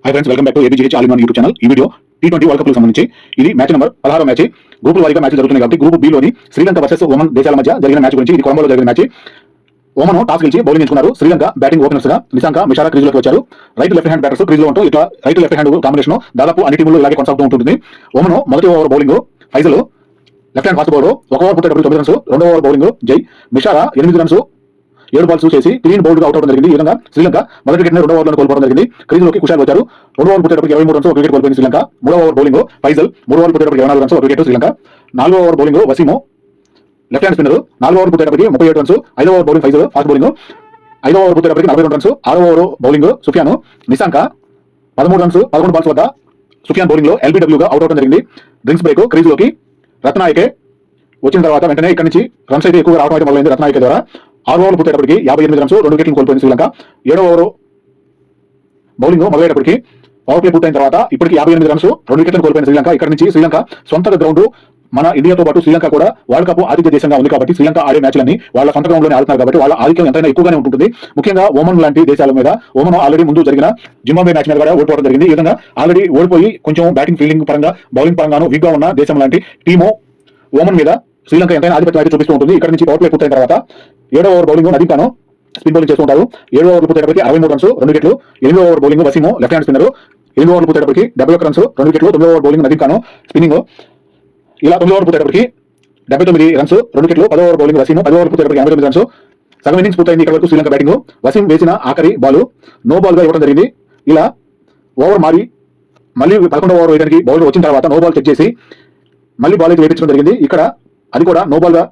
High friends, welcome back to ABGH all in one YouTube channel. ఈ video T20 world cup కు సంబంధించి ఇది match number 16వ match. గ్రూపుల వారీగా మ్యాచ్ జరుగుతున్నాయి కాబట్టి గ్రూప్ బి లోని శ్రీలంక వర్సెస్ ఒమన్ దేశాల మధ్య జరిగిన మ్యాచ్ గురించి. ఇది కొలంబోలో జరిగిన మ్యాచ్. ఒమన్ టాస్ గెలిచి బౌలింగ్ ఎంచుకున్నారు. శ్రీలంక బ్యాటింగ్ ఓపెనర్స్ గా నిశాంక, మిషారా క్రీజ్ లోకి వచ్చారు. Right left hand batters crease లో ఉంటూ ఇట్లా రైట్ లెఫ్ట్ హ్యాండ్ కాంబినేషన్ దాదాపు అన్ని టీములు ఇలాగే కొనసాగుతూ ఉంటుంది. ఒమన్ మొదటి over bowling Faisal left hand fast bowler, ఒక ఓవర్ పుట్టేటప్పుడు 9 రన్స్. రెండో over bowling Jay, Mishara 8 runs 7 balls చేసి క్లీన్ బౌల్డ్ గా అవుట్ అవడం జరిగింది. ఈ విధంగా శ్రీలంక మొదటి వికెట్ రెండో ఓవర్లో కోల్పోవడం జరిగింది. క్రీజ్ లోకి కుషాల్ వచ్చారు. రెండో ఓవర్ పుట్టేటప్పుడు 23 రన్స్, ఒక వికెట్ కోల్పోయింది శ్రీలంక. మూడో ఓవర్ బౌలింగ్ ఫైజల్ 3 ఓవర్ పుట్టేటప్పుడు 24 రన్స్, ఒక వికెట్ శ్రీలంక. నాలుగో over bowling Waseem left hand spinner 4 over పుట్టేటప్పటికి 37 రన్స్. 5వ over bowling Faisal fast bowling 5వ ఓవర్ పుట్టేటప్పటికి 42 రన్స్. 6వ over bowling Sufyan, Nissanka 13 runs 11 balls వద్ద సుఫియాన్ బౌలింగ్ లో LBW గా అవుట్ అవడం జరిగింది. డ్రింక్స్ బ్రేక్ క్రీజ్ లోకి రత్నాయకే వచ్చిన తర్వాత వెంటనే ఇక్కడ నుంచి రన్స్ అయితే ఎక్కువగా రావడం అయితే మొదలైంది రత్నాయకే ద్వారా. 6 ఓవర్లు పుట్టేటప్పటికి 58 రన్స్, 2 వికెట్లు కోల్పోయింది శ్రీలంక. 7వ ఓవర్ బౌలింగ్ మొదలయ్యేటప్పటికి పవర్ ప్లే పూర్తయిన తర్వాత ఇప్పటికి 58 రన్స్, 2 వికెట్లు కోల్పోయిన శ్రీలంక. ఇక్కడ నుంచి శ్రీలంక సొంత గ్రౌండ్ మన ఇండియాతో పాటు శ్రీలంక కూడా వరల్డ్ కప్ ఆతిథ్య దేశంగా ఉంది కాబట్టి శ్రీలంక ఆడే మ్యాచ్లన్నీ వాళ్ళ సొంత గ్రౌండ్ లోనే ఆడుతున్నారు కాబట్టి వాళ్ళ ఆధిక్యం ఎంతైనా ఎక్కువగానే ఉంటుంది. ముఖ్యంగా ఒమన్ లాంటి దేశాల మీద ఒమన్ ఆల్రెడీ ముందు జరిగిన జింబాబ్వే మ్యాచ్ మీద కూడా ఓడిపోవడం జరిగింది. ఈ విధంగా ఆల్రెడీ ఓడిపోయి కొంచెం బ్యాటింగ్ ఫీల్డింగ్ పరంగా బౌలింగ్ పరంగాను వీక్ గా ఉన్న దేశం లాంటి టీము ఒమన్ మీద శ్రీలంక ఎంతైనా ఆధిపత్యం అయితే చూపిస్తూ ఉంటుంది. ఇక్కడ నుంచి పవర్ ప్లే పూర్తయిన తర్వాత 7వ ఓవర్ బౌలింగ్ నదీం ఖాన్ స్పిన్ బౌలింగ్ చేస్తుంటారు. 7వ ఓవర్ పూర్తయినప్పటికి 63 రన్స్, 2 వికెట్లు. 8వ over bowling Waseem left hand spinner 8వ ఓవర్ పూర్తయినప్పటికి 71 రన్స్, 2 వికెట్లు. 9వ ఓవర్ బౌలింగ్ నదీం ఖాన్ స్పిన్నింగ్. ఇలా 9వ ఓవర్ పూర్తయినప్పటికి 79 రన్స్, 2 వికెట్లు. 10వ ఓవర్ బౌలింగ్ వసీము 10వ ఓవర్ పూర్తయినప్పటికి 89 రన్స్. సగం ఇన్నింగ్స్ పూర్తయింది. ఇక్కడ వరకు శ్రీలంక బ్యాటింగ్. వసీం వేసిన ఆఖరి బాల్ నో బాల్ గా ఇవ్వడం జరిగింది. ఇలా ఓవర్ మారి మళ్ళీ 11వ ఓవర్ వేయడానికి బౌలర్ వచ్చిన తర్వాత నో బాల్ చెక్ చేసి మళ్ళీ బాల్ అయితే వేయించడం జరిగింది. ఇక్కడ అది కూడా నో బాల్ గా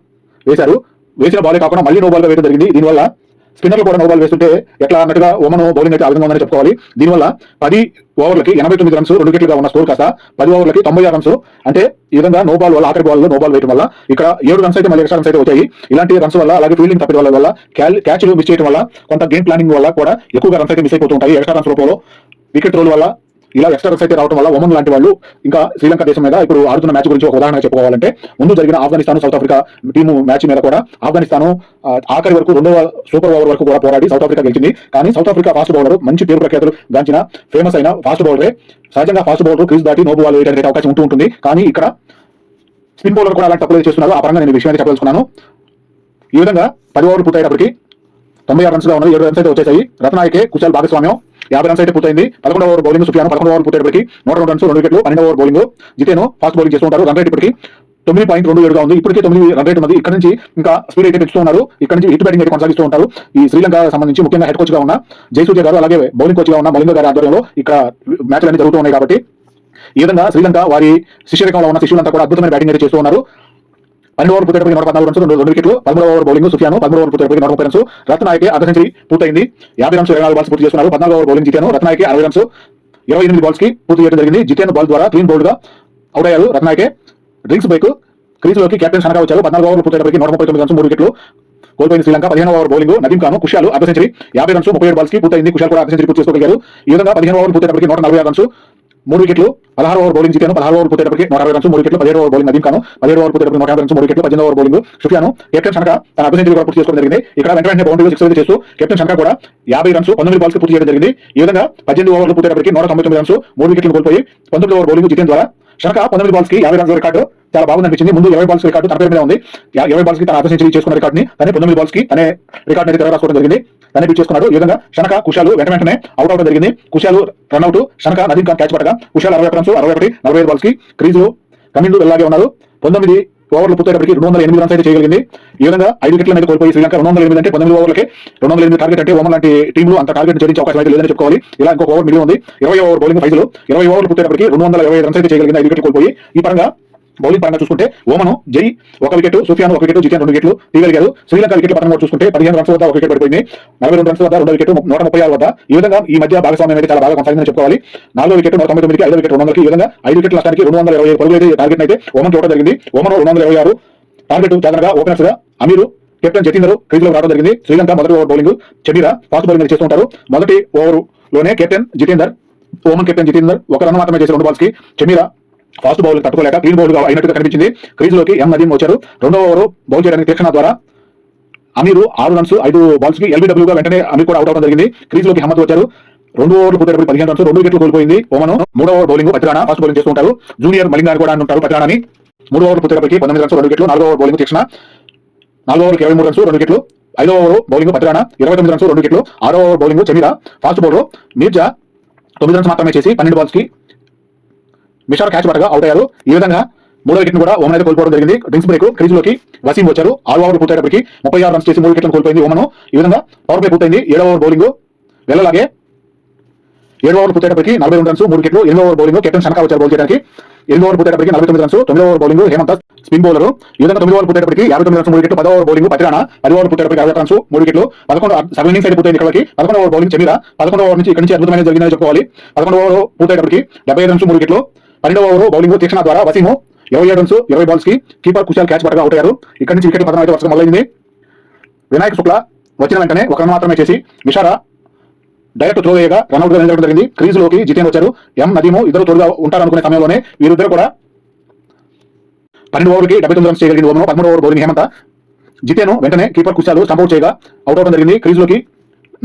వేశారు. వేసిన బాలే కాకుండా మళ్ళీ నో బాల్ గా వేయడం జరిగింది. దీనివల్ల స్పిన్నర్లు కూడా నో బాల్ వేస్తుంటే ఎట్లా అన్నట్టుగా ఒమన్ బౌలింగ్ అయితే ఆ విధంగా ఉందని చెప్పుకోవాలి. దీనివల్ల 10 ఓవర్లకి 89 రన్స్, 2 వికెట్లుగా ఉన్న స్కోర్ కాస్త 10 ఓవర్లకి 96 రన్స్. అంటే ఈ విధంగా నో బాల్ వల్ల ఆఖరి బాల్ లో నో బాల్ వేయడం వల్ల ఇక్కడ 7 రన్స్ అయితే మళ్ళీ ఎక్స్ట్రా రన్స్ అయితే వచ్చాయి. ఇలాంటి రన్స్ వల్ల అలాగే ఫీల్డింగ్ తప్పడం వల్ల క్యాచ్లు మిస్ చేయడం వల్ల కొంత గేమ్ ప్లానింగ్ వల్ల కూడా ఎక్కువగా రన్స్ అయితే మిస్ అయిపోతూ ఉంటాయి. ఎక్స్ట్రా రన్స్ రూపంలో వికెట్ రోల్ వల్ల ఇలా ఎక్స్ట్రా రన్స్ అయితే రావడం వల్ల ఒమన్ లాంటి వాళ్ళు ఇంకా శ్రీలంక దేశం మీద ఇప్పుడు ఆడుతున్న మ్యాచ్ గురించి ఒక ఉదాహరణ చెప్పుకోవాలంటే ముందు జరిగిన Afghanistan south Africa team match మీద కూడా ఆఫ్ఘనిస్తాన్ ఆఖరి వరకు 2వ సూపర్ ఓవర్ వరకు కూడా పోరాడి సౌత్ ఆఫ్రికా గెలిచింది. కానీ సౌత్ ఆఫ్రికా ఫాస్ట్ బౌలర్ మంచి పేరు ప్రఖ్యాతులు గాంచిన ఫేమస్ అయిన ఫాస్ట్ బౌలరే. సహజంగా ఫాస్ట్ బౌలర్ క్రీజ్ దాటి నో బాల్ వేయడానికి అవకాశం ఉంటుంది. కానీ ఇక్కడ స్పిన్ బౌలర్ కూడా అలాంటి తప్పులు చేస్తున్నారు. ఆ పరంగా నేను విషయాన్ని చెప్పదలుచుకున్నాను. ఈ విధంగా 10 ఓవర్లు పూర్తయ్యేటప్పటికి 96 రన్స్ గా ఉన్నది. 7 రన్స్ అయితే వచ్చేసాయి. రత్నాయకే కుశాల్ భాగస్వామ్యం 50 రన్స్ అయితే పూర్తయింది. 11వ over bowling Sufiyan 11వ over పూర్తయ్యేటప్పటికి 102 runs, 2 వికెట్లు. 12వ ఓవర్ బౌలింగ్ జితేను ఫాస్ట్ బౌలింగ్ చేస్తుంటారు. రన్ రేట్ ఇప్పటికి 9.27 గా ఉంది. ఇప్పటికే 9 రన్ రేట్ ఉంది. ఇక్కడ నుంచి ఇంకా స్పీడ్ అయితే పెంచుతూ ఉన్నారు. ఇక్కడ నుంచి హిట్ బ్యాటింగ్ అయితే కొనసాగిస్తూ ఉంటారు. ఈ శ్రీలంక సంబంధించి ముఖ్యంగా హెడ్ కోచ్ గా ఉన్న జయసూర్య గారు అలాగే బౌలింగ్ కోచ్ గా ఉన్న మలింగ గారి ఆధ్వర్యంలో ఇక్కడ మ్యాచ్లు అన్ని జరుగుతూ ఉన్నాయి కాబట్టి ఈ విధంగా శ్రీలంక వారి శిష్యరేఖంలో ఉన్న శిష్యులంతా కూడా అద్భుతమైన బ్యాటింగ్ అయితే చేస్తూ ఉన్నారు. 12 ఓవర్ పూర్తయినప్పటికి 114 రన్స్, 2 వికెట్లు. 13వ over bowling Sufiyan 13 over పూర్తయినప్పటికి 130 runs. రత్నాయకే అర్ధ సెంచరీ పూర్తయింది. 50 రన్స్ 24 బాల్స్ పూర్తి చేస్తున్నారు. 14వ ఓవర్ బౌలింగ్ జితేను రత్నాయకే 60 రన్స్ 28 బాల్స్ కి పూర్తి చేయడం జరిగింది. జితేను బాల్ ద్వారా క్లీన్ బౌల్డ్ గా అవుట్ అయ్యారు రత్నాయకే. డ్రింక్స్ బ్రేక్ క్రీజ్ లోకి కెప్టెన్ షనకా వచ్చారు. 14 ఓవర్లు పూర్తయినప్పటికి 139 రన్స్, 3 వికెట్లు కోల్పోయింది శ్రీలంక. 15వ ఓవర్ బౌలింగ్ నదీం ఖాన్ కుషాల్ అర్ధ సెంచరీ 50 రన్స్ 37 బాల్స్ కి పూర్తయింది. కుషాల్ కూడా అర్ధ సెంచరీ పూర్తి చేసుకోగలిగారు. ఈ విధంగా 15 ఓవర్లు పూర్తయినప్పటికి 146 రన్స్, 3 వికెట్లు. 16వ ఓవర్ బౌలింగ్ జితేను 16 ఓవర్ పూర్తయినప్పటికి 160 రన్స్, 3 వికెట్లు. 17వ ఓవర్ బౌలింగ్ నదీం ఖాన్ 17వ ఓవర్ పూర్తయినప్పటికి 150 రన్స్, 3 వికెట్లు. 18వ over bowling Sufiyan captain Shanaka తన అర్ధ సెంచరీ కూడా పూర్తి చేసుకోవడం జరిగింది. ఇక్కడ వెంటనే బౌండరీలో 6 అయితే చేస్తూ కెప్టెన్ షనకా కూడా 50 రన్స్ 19 బాల్స్ కి పూర్తి చేయడం జరిగింది. ఈ విధంగా 18 ఓవర్లు పూర్తయినప్పటికి 199 రన్స్, 3 వికెట్లు కోల్పోయి 19వ ఓవర్ బౌలింగ్ జితేన్ ద్వారా షనకా 19 బాల్స్ కి 50 రన్స్ రికార్డు చాలా బాగుంది అనిపించింది. ముందు 20 బాల్స్ రికార్డు తన పేరు మీద ఉంది. 20 బాల్స్ కి తన అర్ధ సెంచరీ చేసుకున్న రికార్డుని తనే 19 బాల్స్ కి తనే రికార్డు అయితే రాసుకోవడం జరిగింది. తనే బీట్ చేసుకున్నాడు. ఈ విధంగా షనకా కుషాలు వెంటనే అవుట్ అవడం జరిగింది. కుషాలు రన్అట్, షనకా నదీం ఖాన్ క్యాచ్ పట్టగా కుషాల్ 61 రన్స్ 61 45 బాల్స్ కి క్రీజ్ లో కమిందు వెళ్ళాగే ఉన్నారు. 19 ఓవర్లు పూర్తయ్యేటప్పటికి 208 రన్స్ అయితే చేయగలిగింది. ఈ విధంగా 5 వికెట్ల మీద కోల్పోయి శ్రీలంక 208 అంటే 19 ఓవర్లకి 208 టార్గెట్ అంటే ఒమన్ లాంటి టీంలు అంత టార్గెట్ చేయించే అవకాశం అయితే లేదని చెప్పుకోవాలి. ఇలా ఇంకొక ఓవర్ మిగిలి ఉంది. 20వ ఓవర్ బౌలింగ్ ఫైజల్ 20 ఓవర్లు పూర్తయ్యేటప్పటికి 225 రన్స్ అయితే చేయగలిగింది. 5 వికెట్లు కోల్పోయి. ఈ పరంగా బౌలింగ్ పరంగా చూసుకుంటే ఒమన్ జై 1 వికెట్, సుఫియాన్ 1 వికెట్, జితేన్ 2 వికెట్లు తీయగలిగారు. శ్రీలంక వికెట్ల పరంగా చూసుకుంటే 15 రన్స్ వద్ద 1 వికెట్ పడిపోయింది. 42 రన్స్ వద్ద 2 వికెట్ 136 వద్ద. ఈ విధంగా ఈ మధ్య భాగస్వామ్యం అయితే చాలా బాగా కొనసాగిందని చెప్పుకోవాలి. 4వ వికెట్ 199కి 5వ వికెట్ 200కి. ఈ విధంగా 5 వికెట్ల నష్టానికి 227 పరుగులు అయితే టార్గెట్ అయితే ఒమన్ చూడడం జరిగింది. ఒమన్ 226 టార్గెట్ చాదనగా ఓపెనర్స్ గా అమీరు, కెప్టెన్ జతీందర్ క్రీజ్ లో రావడం జరిగింది. శ్రీలంక మొదటి over bowling Chameera fast bowling చేస్తూ ఉంటారు. మొదటి ఓవర్ లోనే captain Jatinder Oman captain Jatinder 1 run మాత్రమే చేసి 2 బాల్స్ కి చెమీరా ఫాస్ట్ బౌల్ తట్టుకోలేక క్లీన్ బౌల్డ్ గా అయినట్టుగా కనిపించింది. క్రీజ్ లోకి ఎం నదీం వచ్చారు. 2వ ఓవర్ బౌల్ చేయడానికి తీక్షణ ద్వారా అమీరు 6 రన్స్ 5 బాల్స్ కి LBW గా వెంటనే అమీర్ కూడా అవుట్ అవడం జరిగింది. క్రీజ్ లోకి హమ్మద్ వచ్చారు. 2 ఓవర్లు పూర్తయినప్పుడు 15 రన్స్ 2 వికెట్లు కోల్పోయింది ఓమన్. 3వ over bowling Pathirana fast bowling చేస్తూ ఉంటారు. జూనియర్ మలింగ అని కూడా అంటారు పతిరాణాని. 3 ఓవర్లు పూర్తయినప్పటికీ 19 రన్స్ 2 వికెట్లు. 4వ ఓవర్ బౌలింగ్ తీక్షణ 4 ఓవర్లకు 23 రన్స్ 2 వికెట్లు. 5వ ఓవర్ బౌలింగ్ పతిరాణా 29 రన్స్ 2 వికెట్లు. 6వ over bowling Chameera fast bowler Mirza 9 runs మాత్రమే చేసి 12 బాల్స్ కి మిషార్ క్యాచ్ పట్టగా అవుట్ అయ్యారు. ఈ విధంగా 3వ వికెట్ కూడా ఓమన్ అయితే కోల్పోవడం జరిగింది. డ్రింక్స్ బ్రేక్ క్రీజ్ లోకి వసీం వచ్చారు. 6 ఓవర్లు పూర్తయినప్పటికీ 36 రన్స్ చేసి 3 వికెట్లను కోల్పోయింది ఓమన్. ఈ విధంగా పవర్ ప్లే పూర్తయింది. 7వ ఓవర్ బౌలింగ్ వెళ్ళలాగే 7 ఓవర్లు పూర్తయినప్పటికీ 42 రన్స్ 3 వికెట్లు. 8వ ఓవర్ బౌలింగ్ కెప్టెన్ షనకా వచ్చారు బౌల్ చేయడానికి. 8వ ఓవర్ పూర్తయినప్పటికీ 49 రన్స్. 9వ over bowling Hemanth spin bowler. ఈ విధంగా 9 ఓవర్ పూర్తయినప్పటికీ 59 రన్స్ 3 వికెట్లు. 10వ ఓవర్ బౌలింగ్ పతిరాణా 10 ఓవర్ పూర్తయినప్పటికీ 60 రన్స్ 3 వికెట్లు. 11 ఇన్నింగ్స్ అయితే పూర్తయింది ఇక్కడికి. 11వ ఓవర్ బౌలింగ్ చెమీరా 11వ ఓవర్ నుంచి ఇక్కడి నుంచి అద్భుతమైన జరిగిందని చెప్పుకోవాలి. 11వ ఓవర్ పూర్తయినప్పటికీ 75 రన్స్ 3 వికెట్లు. 12వ ఓవర్ బౌలింగ్ తీక్షణ ద్వారా వసీము 27 రన్స్ 20 బాల్స్ కి కీపర్ కుశాల్ క్యాచ్ పట్టగా అవుట్ అయ్యారు. ఇక్కడి నుంచి వికెట్ పతనం అయితే వరుసగా మొదలైంది. వినాయక్ శుక్లా వచ్చిన వెంటనే ఒక రన్ మాత్రమే చేసి మిషారా డైరెక్ట్ త్రో వేయగా రన్అట్ గా నిలబడడం జరిగింది. క్రీజ్ లోకి జితేన్ వచ్చారు. ఎం నదీము ఇద్దరు తోడుగా ఉంటారనుకునే సమయంలోనే వీరిద్దరు కూడా 12 ఓవర్కి 79 రన్స్ చేయగలిగింది ఓమన్. 13వ ఓవర్ బౌలింగ్ హేమంత్ జితేను వెంటనే కీపర్ కుశాల్ స్టంప్ అవుట్ చేయగా అవుట్ అవడం జరిగింది. క్రీజ్ లోకి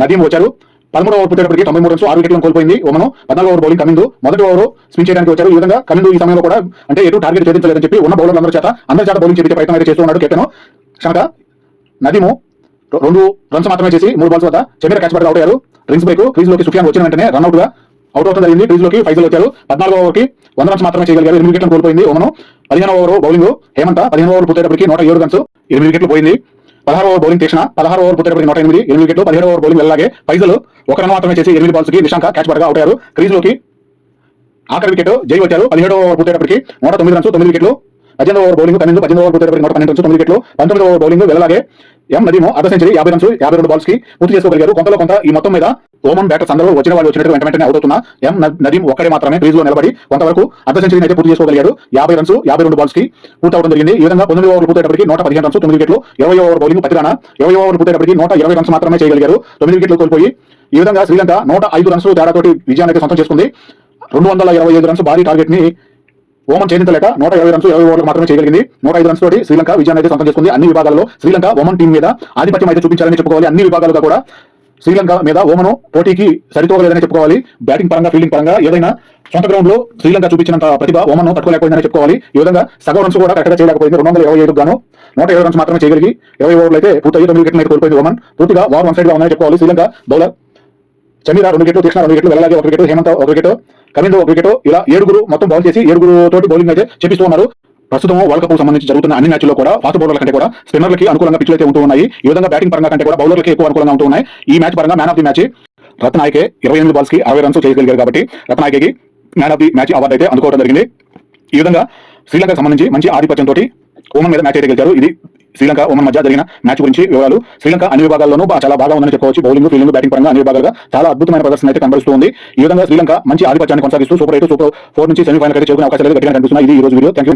నదీం వచ్చారు. 13వ ఓవర్ పూర్తయినప్పటికీ 93 రన్స్ 6 వికెట్లను కోల్పోయింది ఓమన్. 14వ ఓవర్ బౌలింగ్ కమిందు మొదటి ఓవర్ స్పిన్ చేయడానికి వచ్చారు. ఈ విధంగా కమిందు ఈ సమయంలో కూడా అంటే ఎటు టార్గెట్ ఛేదించలేదని చెప్పి ఉన్న బౌలర్లు అందరి చేత బౌలింగ్ చేసే ప్రయత్నం అయితే చేస్తూ ఉన్నాడు కెప్టెన్ షనకా. నదీము 2 రన్స్ మాత్రమే చేసి 3 బాల్స్ వద్ద చెమీరా క్యాచ్ పట్టగా అవుట్ అయ్యారు. డ్రింక్స్ బ్రేక్ క్రీజ్ లోకి సుఫియాన్ వచ్చిన వెంటనే రన్అట్ గా అవుట్ అవడం జరిగింది. క్రీజ్ లోకి ఫైజల్ వచ్చారు. 14వ ఓవర్కి 100 రన్స్ మాత్రమే చేయగలిగారు. 8 వికెట్లను కోల్పోయింది ఓమన్. 15వ ఓవర్ బౌలింగ్ హేమంత్ 15 ఓవర్ పూర్తయినప్పటికీ 107 రన్స్ 8 వికెట్లు పోయింది. 16వ ఓవర్ బౌలింగ్ తీక్షణ 16వ ఓవర్ పూర్తయినప్పటికీ 108 8 వికెట్లు. 17వ ఓవర్ బౌలింగ్ వెళ్ళలాగే ఫైజల్ 1 రన్ మాత్రమే చేసి 8 బాల్స్ కి నిశాంక క్యాచ్ పట్టగా అవుట్ అయ్యారు. క్రీజ్ లోకి ఆఖరి వికెట్ జై వచ్చారు. 17వ ఓవర్ పూర్తయినప్పటికీ 109 రన్స్ 9 వికెట్లు. 18వ ఓవర్ బౌలింగ్ కమిందు 18వ ఓవర్ పూర్తయినప్పటికీ 112 రన్స్ 9 వికెట్లు. 19వ ఓవర్ బౌలింగ్ వెళ్ళలాగే ఎం నదీము అర్ధ సెంచరీ 50 రన్స్ 52 బాల్స్ కి పూర్తి చేసుకోగలిగారు. కొంతలో కొంత ఈ మొత్తం మీద ఓమన్ బ్యాటర్స్ అందరూ వచ్చిన వాళ్ళు వచ్చినట్టు వెంటనే అవుట్ అవుతున్న ఎం నదీం ఒక్కడే మాత్రమే క్రీజ్ లో నిలబడి కొంతవరకు అర్ధ సెంచరీని అయితే పూర్తి చేసుకోగలిగాడు. 50 రన్స్ 52 బాల్స్ కి పూర్తి అవడం జరిగింది. ఈ విధంగా 19వ ఓవర్ పూర్తయినప్పటికీ 115 రన్స్ 9 వికెట్లు. 20వ ఓవర్ బౌలింగ్ పతిరాణా 20వ ఓవర్ పూర్తయినప్పటికీ 120 రన్స్ మాత్రమే చేయగలిగారు. 9 వికెట్లు కోల్పోయి ఈ విధంగా శ్రీలంక 105 రన్స్ తేడాతోటి విజయాన్ని అయితే సొంతం చేసుకుంది. 225 రన్స్ భారీ టార్గెట్ ని ఓమన్ ఛేదించలేక 120 రన్స్ 20 ఓవర్లకు మాత్రమే చేయగలిగింది. 105 రన్స్ తోటి శ్రీలంక విజయాన్ని అయితే సొంతం చేసుకుంది. అన్ని విభాగాల్లో శ్రీలంక ఓమన్ టీం మీద ఆధిపత్యం అయితే చూపించాలని చెప్పుకోవాలి. అన్ని విభాగాలుగా కూడా శ్రీలంక మీద ఓమన్ పోటీకి సరితూగలేదని చెప్పుకోవాలి. బ్యాటింగ్ పరంగా ఫీల్డింగ్ పరంగా ఏదైనా సొంత గ్రౌండ్ లో శ్రీలంక చూపించినంత ప్రతిభ ఓమన్ తట్టుకోలేకపోయిందని చెప్పుకోవాలి. ఈ విధంగా సగం రన్స్ కూడా కరెక్ట్గా చేయలేకపోయింది. 225 గాను 107 రన్స్ మాత్రమే చేయగలిగి 20 ఓవర్లు అయితే పూర్తయి 9 వికెట్లు అయితే కోల్పోయింది ఓమన్. పూర్తిగా వార్ వన్ సైడ్ గా ఉందని చెప్పుకోవాలి. శ్రీలంక బౌలర్ చెమీరా 2 వికెట్లు తీక్షణ 2 వికెట్లు వెళ్ళలాగే 1 wicket Hemanth 1 wicket Kamindu 1 wicket ఇలా 7 మొత్తం బౌల్ చేసి 7 తోటి బౌలింగ్ అయితే చేపిస్తూ ఉన్నారు. ప్రస్తుతం వరల్డ్ కప్ సంబంధించి జరుగుతున్న అన్ని మ్యాచ్ల్లో కూడా ఫాస్ట్ బౌలర్ల కంటే కూడా స్పిన్నర్లకి అనుకూలంగా పిచ్లు అయితే ఉంటూ ఉన్నాయి. ఈ విధంగా బ్యాటింగ్ పరంగా కంటే కూడా బౌలర్లకి ఎక్కువ అనుకూలంగా ఉంటూ ఉన్నాయి. ఈ మ్యాచ్ పరంగా man of the match Ratnayake 28 balls కి 60 రన్స్ చేయగలిగారు కాబట్టి Ratnayake man of the match award అయితే అందుకోవడం జరిగింది. ఈ విధంగా శ్రీలంకకు సంబంధించి మంచి ఆధిపత్యంతో ఓమన్ మీద మ్యాచ్ అయితే గెలిచారు. ఇది శ్రీలంక ఓమన్ మధ్య జరిగిన మ్యాచ్ గురించి వివరాలు. శ్రీలంక అన్ని విభాగాల్లోనూ చాలా బాగా ఉందని చెప్పుకోవచ్చు. బౌలింగ్ ఫీల్డింగ్ బ్యాటింగ్ పరంగా అన్ని విభాగాలుగా చాలా అద్భుతమైన ప్రదర్శన అయితే కనబరుస్తుంది. ఈ విధంగా శ్రీలంక మంచి ఆధిపత్యాన్ని కొనసాగిస్తూ సూపర్ 8 సూపర్ 4 నుంచి సెమీఫైనల్ అయితే చేరుకునే అవకాశాలు గట్టిగా కనిపిస్తున్నాయి. ఇది ఈ రోజు వీడియో. థాంక్యూ.